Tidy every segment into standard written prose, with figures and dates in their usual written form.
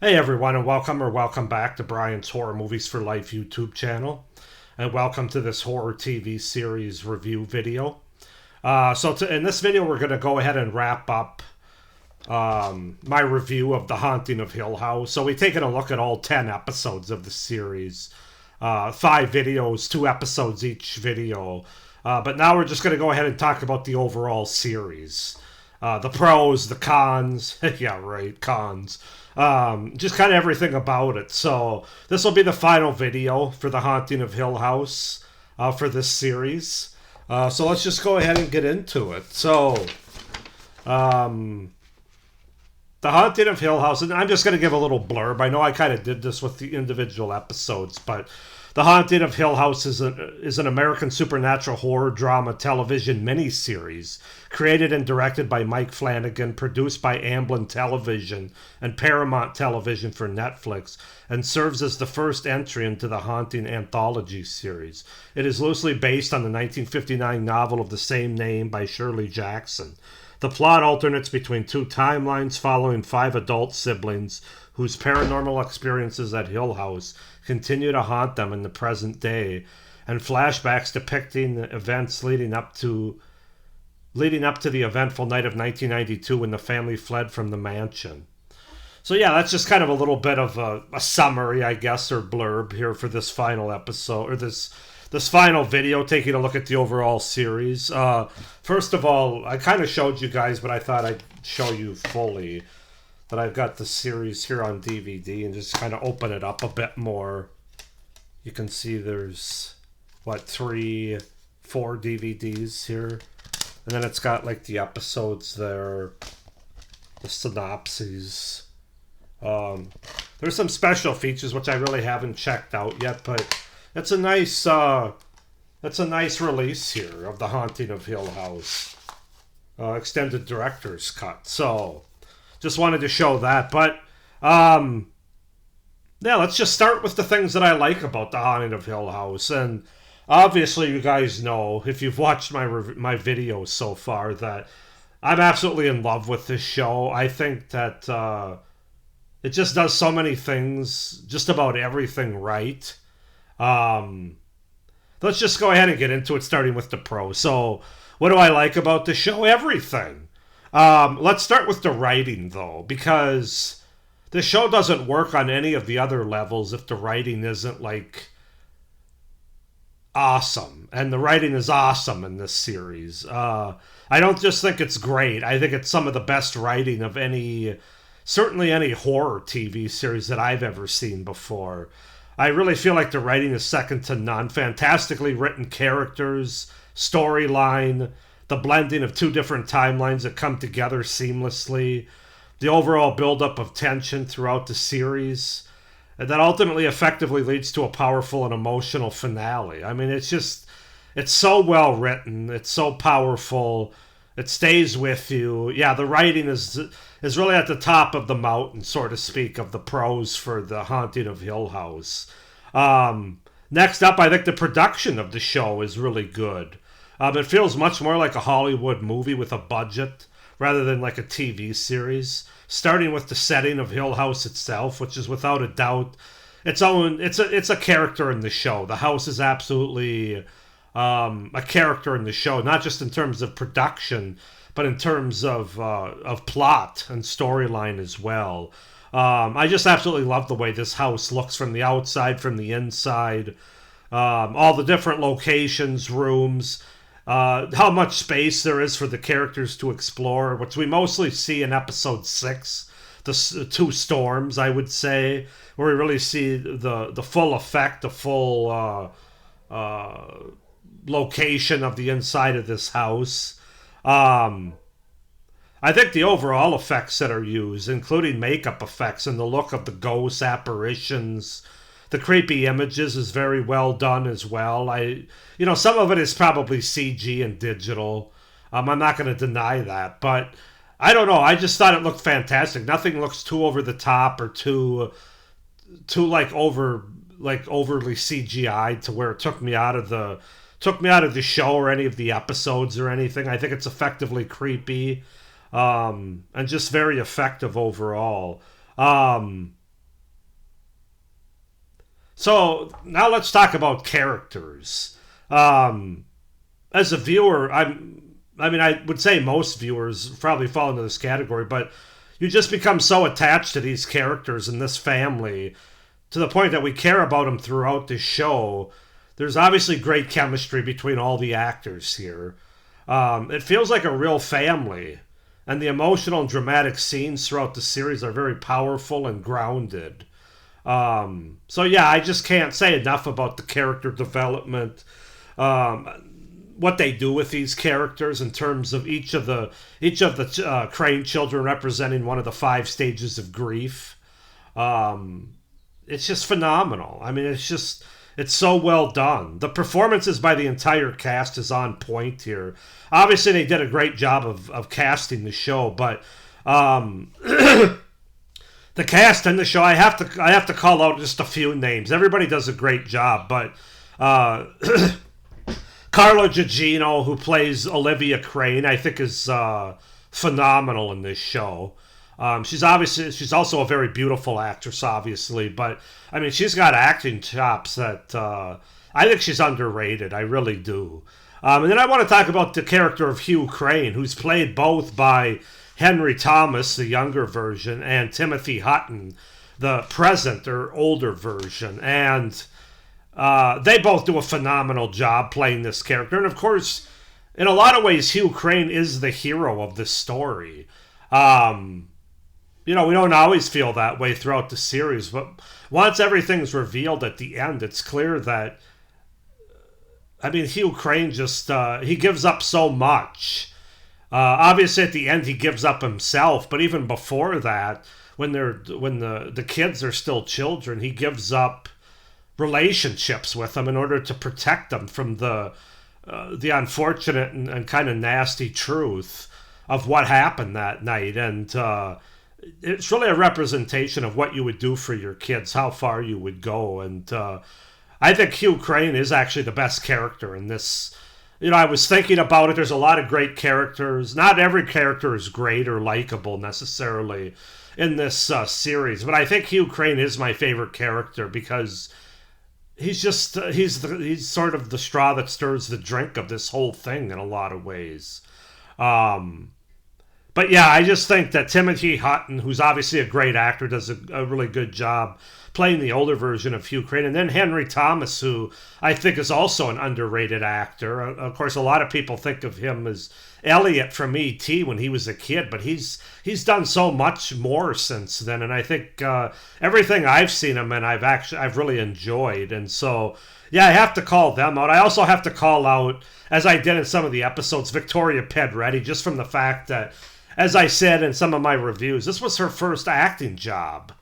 Hey everyone, and welcome back to Brian's Horror Movies for Life YouTube channel, and welcome to this horror TV series review video. In this video, we're going to go ahead and wrap up my review of The Haunting of Hill House. So we've taken a look at all 10 episodes of the series, 5 videos, 2 episodes each video. But now we're just going to go ahead and talk about the overall series. The pros, the cons, yeah, right, cons. Just kind of everything about it. So this will be the final video for The Haunting of Hill House for this series. So let's just go ahead and get into it. So, The Haunting of Hill House, and I'm just going to give a little blurb. I know I kind of did this with the individual episodes, but The Haunting of Hill House is an American supernatural horror drama television miniseries created and directed by Mike Flanagan, produced by Amblin Television and Paramount Television for Netflix, and serves as the first entry into the Haunting anthology series. It is loosely based on the 1959 novel of the same name by Shirley Jackson. The plot alternates between 2 timelines following 5 adult siblings whose paranormal experiences at Hill House continue to haunt them in the present day, and flashbacks depicting the events leading up to the eventful night of 1992 when the family fled from the mansion. So yeah, that's just kind of a little bit of a summary, I guess, or blurb here for this final episode, or this final video, taking a look at the overall series. First of all, I kind of showed you guys, but I thought I'd show you fully that I've got the series here on DVD, and just kind of open it up a bit more. You can see there's, 3, 4 DVDs here. And then it's got like the episodes there, the synopses. There's some special features which I really haven't checked out yet, but it's a nice release here of The Haunting of Hill House, extended director's cut. So just wanted to show that. But yeah, let's just start with the things that I like about The Haunting of Hill House. And obviously, you guys know, if you've watched my videos so far, that I'm absolutely in love with this show. I think that it just does so many things, just about everything right. Let's just go ahead and get into it, starting with the pros. So, what do I like about the show? Everything. Let's start with the writing, though, because the show doesn't work on any of the other levels if the writing isn't, like, awesome. And the writing is awesome in this series. I don't just think it's great. I think it's some of the best writing of certainly any horror TV series that I've ever seen before. I really feel like the writing is second to none. Fantastically written characters, storyline, the blending of 2 different timelines that come together seamlessly, the overall buildup of tension throughout the series, and that ultimately effectively leads to a powerful and emotional finale. I mean, it's so well written, it's so powerful, it stays with you. Yeah, the writing is really at the top of the mountain, so to speak, of the pros for The Haunting of Hill House. Next up, I think the production of the show is really good. It feels much more like a Hollywood movie with a budget rather than like a TV series. Starting with the setting of Hill House itself, which is without a doubt it's a character in the show. The house is absolutely a character in the show, not just in terms of production, but in terms of plot and storyline as well. I just absolutely love the way this house looks from the outside, from the inside. All the different locations, rooms, how much space there is for the characters to explore, which we mostly see in episode 6, the 2 storms, I would say, where we really see the full effect, the full location of the inside of this house. I think the overall effects that are used, including makeup effects and the look of the ghosts, apparitions, the creepy images, is very well done as well. Some of it is probably CG and digital. I'm not going to deny that, but I don't know. I just thought it looked fantastic. Nothing looks too over the top or too overly CGI'd to where it took me out of the show or any of the episodes or anything. I think it's effectively creepy, and just very effective overall. So now let's talk about characters. Um, as a viewer, I mean, I would say most viewers probably fall into this category, but you just become so attached to these characters and this family to the point that we care about them throughout the show. There's obviously great chemistry between all the actors here. It feels like a real family, and the emotional and dramatic scenes throughout the series are very powerful and grounded. So yeah, I just can't say enough about the character development, um, what they do with these characters in terms of each of the Crane children representing one of the five stages of grief. Um, it's just phenomenal. I mean, it's so well done. The performances by the entire cast is on point here. Obviously, they did a great job of casting the show, but um, the cast and the show, I have to call out just a few names. Everybody does a great job, but uh, Carla Gugino, who plays Olivia Crane, I think is phenomenal in this show. She's also a very beautiful actress, obviously, but I mean, she's got acting chops that I think she's underrated. I really do. And then I want to talk about the character of Hugh Crane, who's played both by Henry Thomas, the younger version, and Timothy Hutton, the present or older version. And they both do a phenomenal job playing this character. And of course, in a lot of ways, Hugh Crane is the hero of this story. Um, we don't always feel that way throughout the series, but once everything's revealed at the end, it's clear that, I mean, Hugh Crane just, he gives up so much. Obviously, at the end, he gives up himself, but even before that, when the kids are still children, he gives up relationships with them in order to protect them from the unfortunate and kind of nasty truth of what happened that night. And it's really a representation of what you would do for your kids, how far you would go. And I think Hugh Crane is actually the best character in this. I was thinking about it. There's a lot of great characters. Not every character is great or likable necessarily in this series, but I think Hugh Crane is my favorite character because he's sort of the straw that stirs the drink of this whole thing in a lot of ways. Um, but yeah, I just think that Timothy Hutton, who's obviously a great actor, does a really good job playing the older version of Hugh Crane. And then Henry Thomas, who I think is also an underrated actor. Of course, a lot of people think of him as Elliot from E.T. when he was a kid, but he's done so much more since then. And I think everything I've seen him in, I've really enjoyed. And so, yeah, I have to call them out. I also have to call out, as I did in some of the episodes, Victoria Pedretti, just from the fact that, as I said in some of my reviews, this was her first acting job.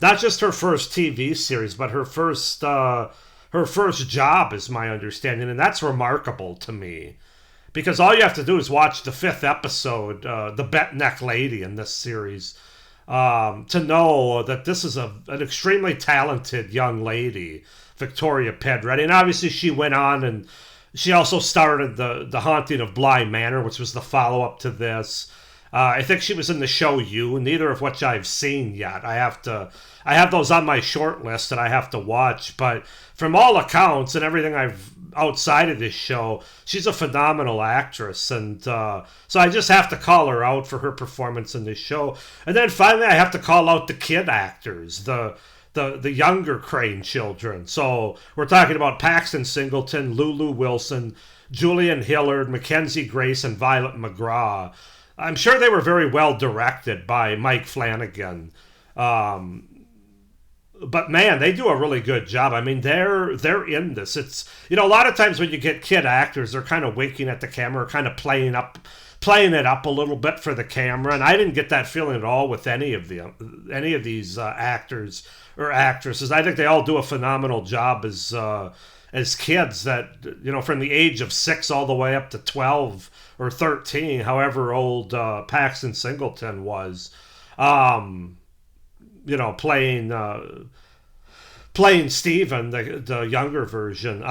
Not just her first TV series, but her first job, is my understanding, and that's remarkable to me. Because all you have to do is watch the fifth episode, the Bent Neck Lady in this series, to know that this is an extremely talented young lady, Victoria Pedretti. And obviously she went on and she also started the Haunting of Bly Manor, which was the follow-up to this. I think she was in the show You, neither of which I've seen yet. I have those on my short list that I have to watch, but from all accounts and everything I've outside of this show, she's a phenomenal actress, and so I just have to call her out for her performance in this show. And then finally, I have to call out the kid actors, the younger Crane children. So we're talking about Paxton Singleton, Lulu Wilson, Julian Hillard, Mackenzie Grace, and Violet McGraw. I'm sure they were very well directed by Mike Flanagan. But man, they do a really good job. I mean, they're in this. It's, a lot of times when you get kid actors, they're kind of winking at the camera, kind of playing it up a little bit for the camera, and I didn't get that feeling at all with any of these actors or actresses. I think they all do a phenomenal job as kids that, from the age of 6 all the way up to 12 or 13, however old Paxton Singleton was. Playing Steven, the younger version.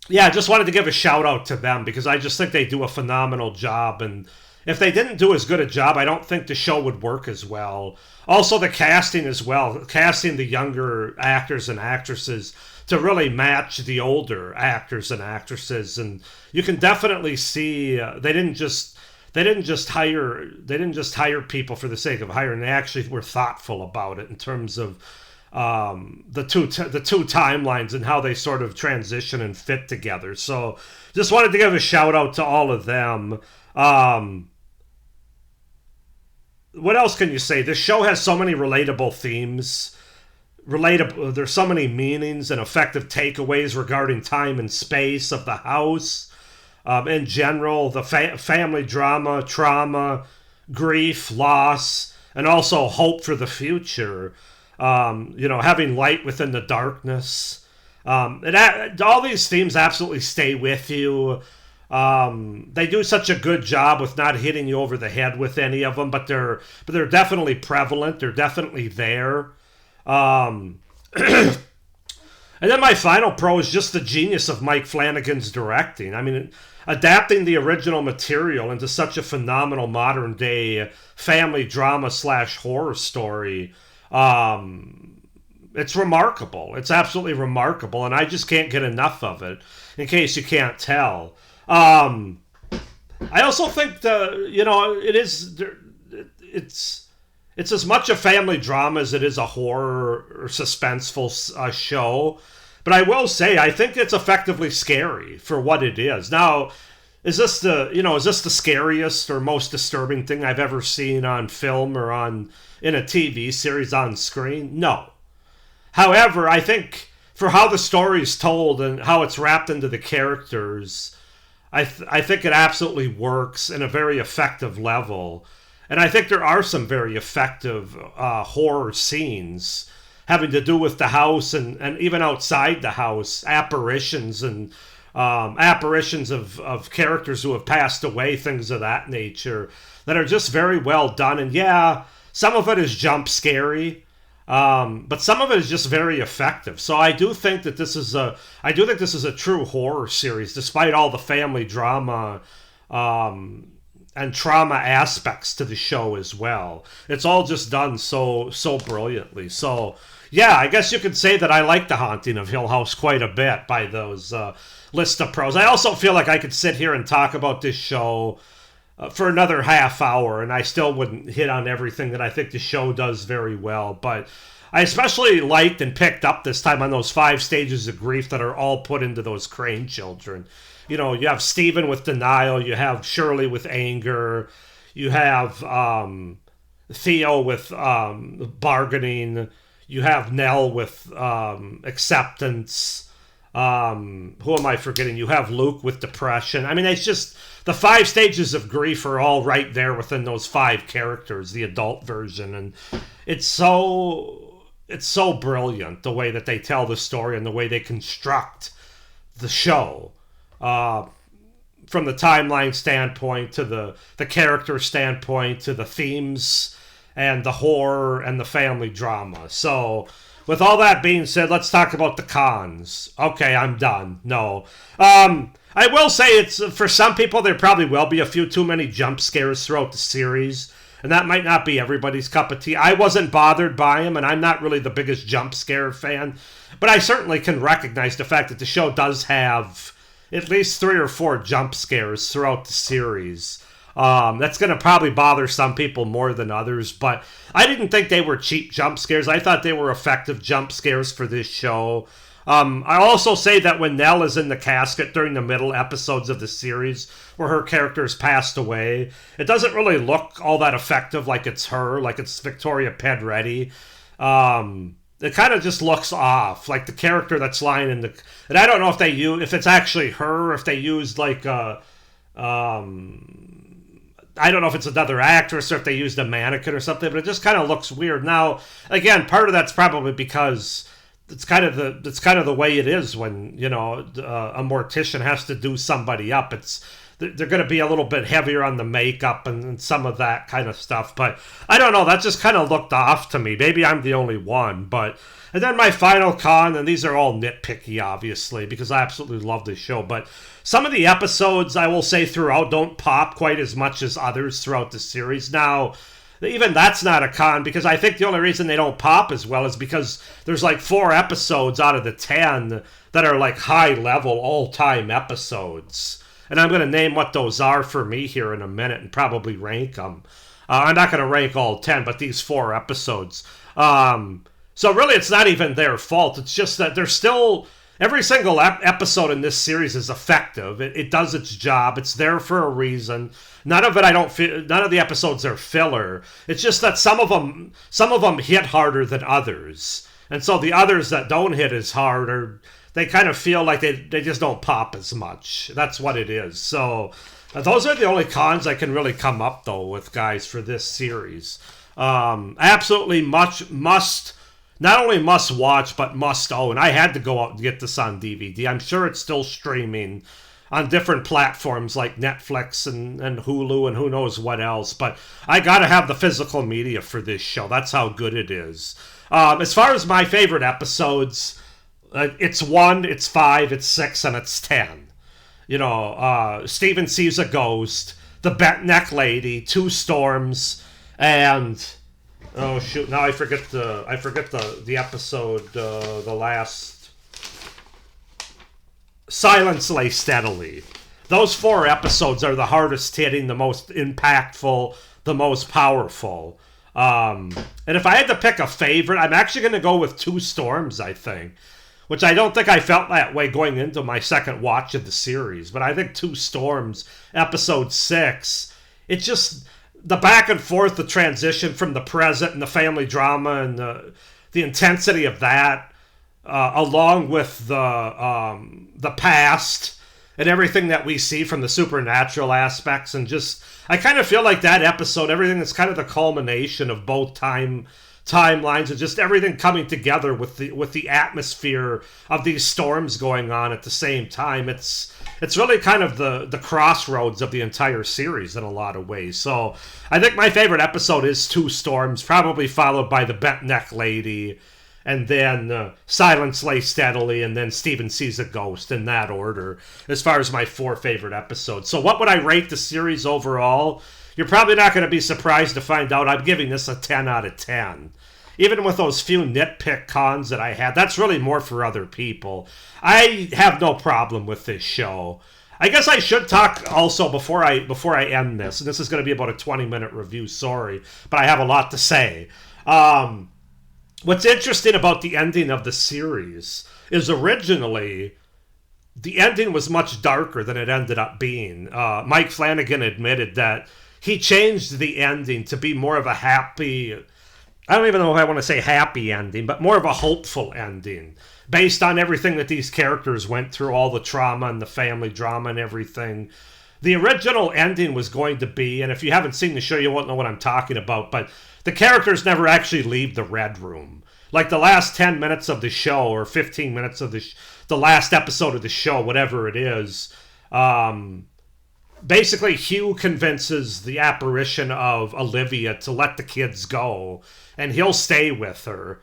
Yeah, I just wanted to give a shout out to them because I just think they do a phenomenal job, and if they didn't do as good a job, I don't think the show would work as well. Also, the casting as well, casting the younger actors and actresses to really match the older actors and actresses, and you can definitely see they didn't just hire people for the sake of hiring. They actually were thoughtful about it in terms of the two timelines and how they sort of transition and fit together. So just wanted to give a shout out to all of them. What else can you say? This show has so many relatable themes. There's so many meanings and effective takeaways regarding time and space of the house. In general, the family drama, trauma, grief, loss, and also hope for the future. Having light within the darkness. All these themes absolutely stay with you. They do such a good job with not hitting you over the head with any of them, but they're definitely prevalent. They're definitely there. And then my final pro is just the genius of Mike Flanagan's directing. I mean, adapting the original material into such a phenomenal modern day family drama / horror story. It's remarkable. It's absolutely remarkable, and I just can't get enough of it. In case you can't tell, I also think it's as much a family drama as it is a horror or suspenseful show. But I will say, I think it's effectively scary for what it is. Now, is this the scariest or most disturbing thing I've ever seen on film or in a TV series on screen? No. However, I think for how the story is told and how it's wrapped into the characters, I think it absolutely works in a very effective level. And I think there are some very effective horror scenes having to do with the house and even outside the house, apparitions and apparitions of characters who have passed away, things of that nature, that are just very well done. And yeah, some of it is jump scary, but some of it is just very effective. So I do think that this is a true horror series, despite all the family drama and trauma aspects to the show as well. It's all just done so brilliantly. So yeah, I guess you could say that I like The Haunting of Hill House quite a bit by those list of pros. I also feel like I could sit here and talk about this show for another half hour, and I still wouldn't hit on everything that I think the show does very well. But I especially liked and picked up this time on those 5 stages of grief that are all put into those Crane children. You have Stephen with denial, you have Shirley with anger, you have Theo with bargaining, you have Nell with acceptance. Who am I forgetting? You have Luke with depression. I mean, it's just the 5 stages of grief are all right there within those 5 characters, the adult version, and it's so brilliant the way that they tell the story and the way they construct the show. From the timeline standpoint to the character standpoint to the themes and the horror and the family drama. So with all that being said, let's talk about the cons. Okay, I'm done. No. I will say it's for some people there probably will be a few too many jump scares throughout the series, and that might not be everybody's cup of tea. I wasn't bothered by them, and I'm not really the biggest jump scare fan, but I certainly can recognize the fact that the show does have at least 3 or 4 jump scares throughout the series. That's going to probably bother some people more than others, but I didn't think they were cheap jump scares. I thought they were effective jump scares for this show. I also say that when Nell is in the casket during the middle episodes of the series where her character has passed away, it doesn't really look all that effective like it's her, like it's Victoria Pedretti. It kind of just looks off, like the character that's lying in the... And I don't know if it's actually her, or if they used like a... I don't know if it's another actress or if they used a mannequin or something, but it just kind of looks weird. Now, again, part of that's probably because it's kind of the way it is when, a mortician has to do somebody up. they're going to be a little bit heavier on the makeup and some of that kind of stuff. But I don't know. That just kind of looked off to me. Maybe I'm the only one. But and then my final con, and these are all nitpicky, obviously, because I absolutely love this show. But some of the episodes, I will say throughout, don't pop quite as much as others throughout the series. Now, even that's not a con, because I think the only reason they don't pop as well is because there's like 4 episodes out of the 10 that are like high-level, all-time episodes. And I'm going to name what those are for me here in a minute and probably rank them. I'm not going to rank all 10, but these 4 episodes. So really, it's not even their fault. It's just that they're still... Every single episode in this series is effective. It does its job. It's there for a reason. None of the episodes are filler. It's just that some of them hit harder than others. And so the others that don't hit as hard they kind of feel like they just don't pop as much. That's what it is. So those are the only cons I can really come up, though, with, guys, for this series. Absolutely must, not only must watch, but must own. I had to go out and get this on DVD. I'm sure it's still streaming on different platforms like Netflix and Hulu and who knows what else. But I got to have the physical media for this show. That's how good it is. As far as my favorite episodes... it's 1, it's 5, it's 6, and it's 10. You know, Steven Sees a Ghost, The Bent Neck Lady, 2 Storms, and oh shoot, now I forget the episode, the last. Silence Lay Steadily. Those 4 episodes are the hardest hitting, the most impactful, the most powerful. And if I had to pick a favorite, I'm actually going to go with 2 Storms, I think. Which I don't think I felt that way going into my second watch of the series. But I think 2 Storms, episode 6, it's just the back and forth, the transition from the present and the family drama and the intensity of that, along with the past and everything that we see from the supernatural aspects. And just, I kind of feel like that episode, everything is kind of the culmination of both timelines and just everything coming together with the atmosphere of these storms going on at the same time. It's really kind of the crossroads of the entire series in a lot of ways. So I think my favorite episode is 2 Storms, probably followed by The Bent Neck Lady, and then Silence Lay Steadily, and then Steven Sees a Ghost, in that order, as far as my 4 favorite episodes. So what would I rate the series overall? You're probably not going to be surprised to find out I'm giving this a 10 out of 10. Even with those few nitpick cons that I had, that's really more for other people. I have no problem with this show. I guess I should talk also before I end this, and this is going to be about a 20-minute review, sorry, but I have a lot to say. What's interesting about the ending of the series is originally the ending was much darker than it ended up being. Mike Flanagan admitted that he changed the ending to be more of a happy... I don't even know if I want to say happy ending, but more of a hopeful ending. Based on everything that these characters went through, all the trauma and the family drama and everything. The original ending was going to be, and if you haven't seen the show, you won't know what I'm talking about, but the characters never actually leave the Red Room. Like the last 10 minutes of the show, or 15 minutes of the last episode of the show, whatever it is, basically Hugh convinces the apparition of Olivia to let the kids go, and he'll stay with her.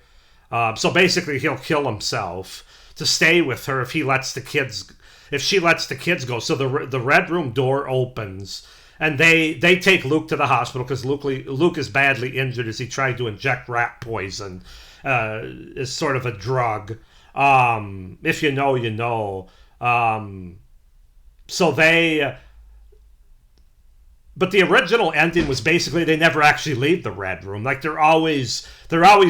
So basically he'll kill himself to stay with her if she lets the kids go. So the Red Room door opens, and they take Luke to the hospital because Luke is badly injured as he tried to inject rat poison as sort of a drug. If you know, you know. So they... But the original ending was basically they never actually leave the Red Room. Like they're always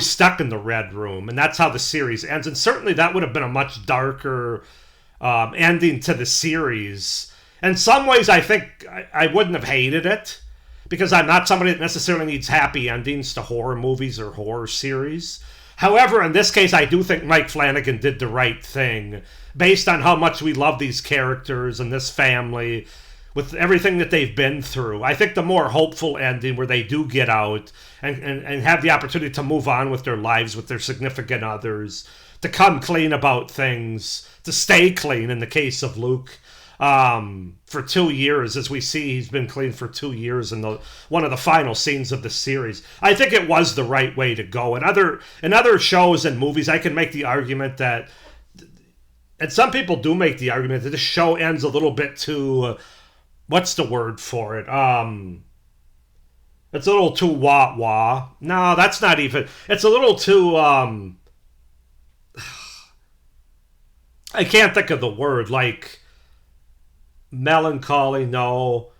stuck in the Red Room, and that's how the series ends. And certainly that would have been a much darker ending to the series. In some ways, I think I wouldn't have hated it because I'm not somebody that necessarily needs happy endings to horror movies or horror series. However, in this case, I do think Mike Flanagan did the right thing based on how much we love these characters and this family. With everything that they've been through, I think the more hopeful ending where they do get out and have the opportunity to move on with their lives, with their significant others, to come clean about things, to stay clean in the case of Luke. for 2 years. As we see, he's been clean for 2 years in the one of the final scenes of the series. I think it was the right way to go. In other shows and movies, I can make the argument that, and some people do make the argument that this show ends a little bit too. What's the word for it? It's a little too wah-wah. No, that's not even. It's a little too. I can't think of the word. Like melancholy. No,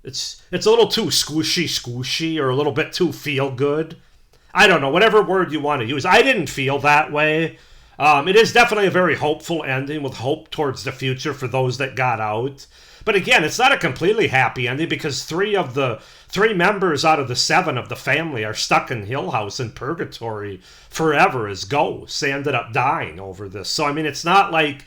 it's a little too squishy, or a little bit too feel good. I don't know. Whatever word you want to use. I didn't feel that way. It is definitely a very hopeful ending with hope towards the future for those that got out. But again, it's not a completely happy ending because three members out of the 7 of the family are stuck in Hill House in purgatory forever as ghosts. They ended up dying over this. So I mean, it's not like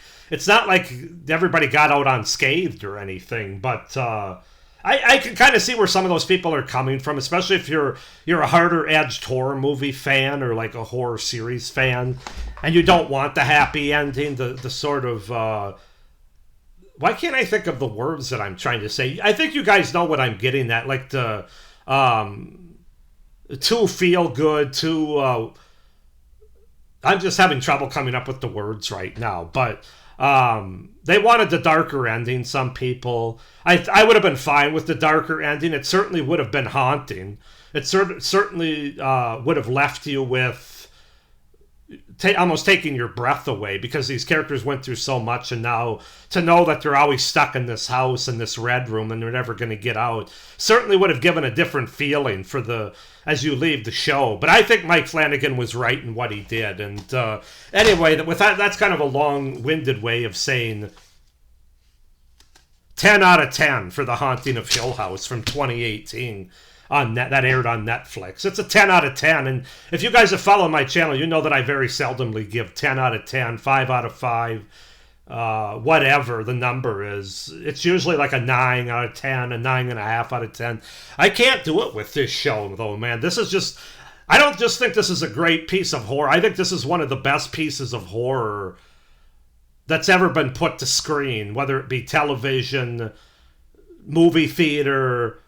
everybody got out unscathed or anything. But I can kind of see where some of those people are coming from, especially if you're a harder edged horror movie fan or like a horror series fan, and you don't want the happy ending, the sort of. Why can't I think of the words that I'm trying to say? I think you guys know what I'm getting at. Like the too feel good, too. I'm just having trouble coming up with the words right now. But they wanted the darker ending. Some people, I would have been fine with the darker ending. It certainly would have been haunting. It certainly would have left you with. Almost taking your breath away because these characters went through so much, and now to know that they're always stuck in this house in this red room and they're never going to get out certainly would have given a different feeling as you leave the show. But I think Mike Flanagan was right in what he did. And anyway, with that's kind of a long-winded way of saying 10 out of 10 for The Haunting of Hill House from 2018. That aired on Netflix. It's a 10 out of 10, and if you guys have followed my channel, you know that I very seldomly give 10 out of 10, 5 out of 5, whatever the number is. It's usually like a 9 out of 10, a 9.5 out of 10. I can't do it with this show, though, man. This is just... I don't just think this is a great piece of horror. I think this is one of the best pieces of horror that's ever been put to screen, whether it be television, movie theater...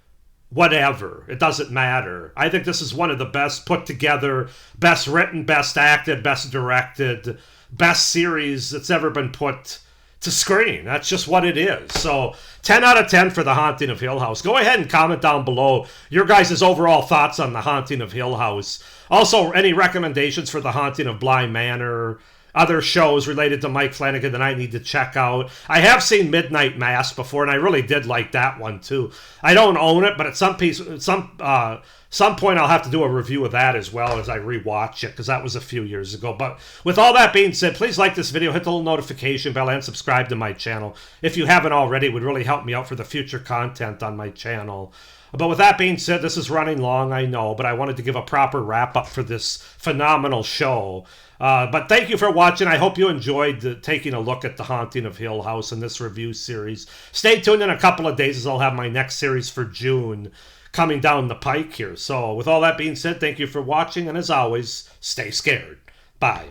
whatever. It doesn't matter. I think this is one of the best put together, best written, best acted, best directed, best series that's ever been put to screen. That's just what it is. So 10 out of 10 for The Haunting of Hill House. Go ahead and comment down below your guys' overall thoughts on The Haunting of Hill House. Also, any recommendations for The Haunting of Bly Manor, other shows related to Mike Flanagan that I need to check out. I have seen Midnight Mass before, and I really did like that one too. I don't own it, but at some point I'll have to do a review of that as well as I rewatch it, because that was a few years ago. But with all that being said, please like this video, hit the little notification bell, and subscribe to my channel. If you haven't already, it would really help me out for the future content on my channel. But with that being said, this is running long, I know, but I wanted to give a proper wrap-up for this phenomenal show. But thank you for watching. I hope you enjoyed taking a look at The Haunting of Hill House in this review series. Stay tuned in a couple of days as I'll have my next series for June coming down the pike here. So with all that being said, thank you for watching, and as always, stay scared. Bye.